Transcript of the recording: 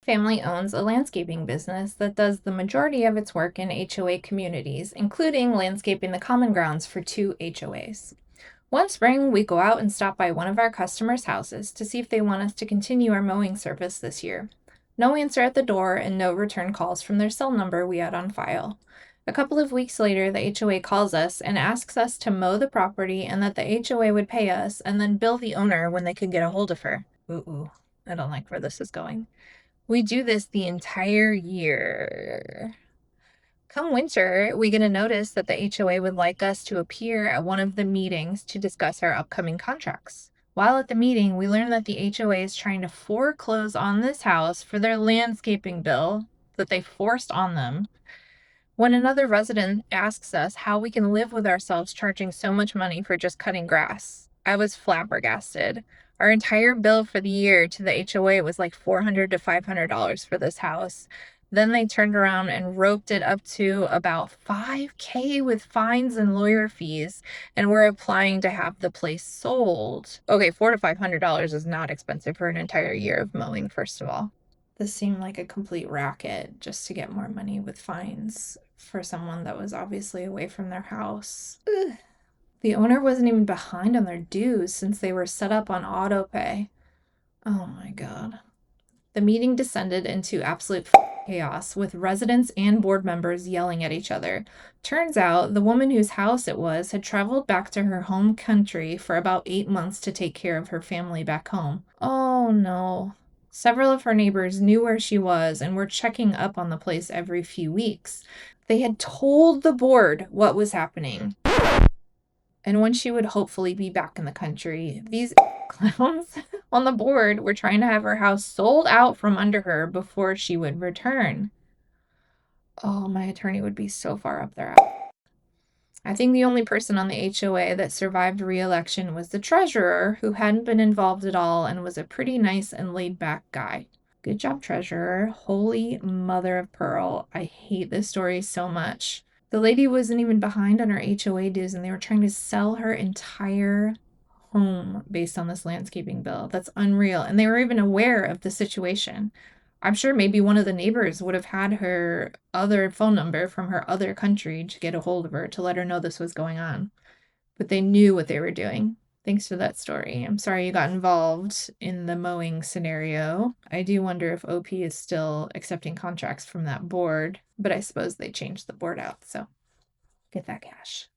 family owns a landscaping business that does the majority of its work in HOA communities, including landscaping the common grounds for 2 HOAs. One spring, we go out and stop by one of our customers' houses to see if they want us to continue our mowing service this year. No answer at the door and no return calls from their cell number we had on file. A couple of weeks later, the HOA calls us and asks us to mow the property and that the HOA would pay us and then bill the owner when they could get a hold of her. Ooh, I don't like where this is going. We do this the entire year. Come winter, we're going to notice that the HOA would like us to appear at one of the meetings to discuss our upcoming contracts. While at the meeting, we learn that the HOA is trying to foreclose on this house for their landscaping bill that they forced on them. When another resident asks us how we can live with ourselves charging so much money for just cutting grass, I was flabbergasted. Our entire bill for the year to the HOA was like $400 to $500 for this house. Then they turned around and roped it up to about $5,000 with fines and lawyer fees, and we're applying to have the place sold. Okay, $400 to $500 is not expensive for an entire year of mowing, first of all. This seemed like a complete racket just to get more money with fines for someone that was obviously away from their house. Ugh. The owner wasn't even behind on their dues since they were set up on auto pay. Oh my God. The meeting descended into absolute chaos with residents and board members yelling at each other. Turns out the woman whose house it was had traveled back to her home country for about 8 months to take care of her family back home. Oh no. Several of her neighbors knew where she was and were checking up on the place every few weeks. They had told the board what was happening and when she would hopefully be back in the country. These clowns on the board were trying to have her house sold out from under her before she would return. Oh, my attorney would be so far up their ass. I think the only person on the HOA that survived re-election was the treasurer, who hadn't been involved at all and was a pretty nice and laid-back guy. Good job, treasurer. Holy mother of pearl. I hate this story so much. The lady wasn't even behind on her HOA dues, and they were trying to sell her entire home based on this landscaping bill. That's unreal. And they were even aware of the situation. I'm sure maybe one of the neighbors would have had her other phone number from her other country to get a hold of her to let her know this was going on. But they knew what they were doing. Thanks for that story. I'm sorry you got involved in the mowing scenario. I do wonder if OP is still accepting contracts from that board, but I suppose they changed the board out, so get that cash.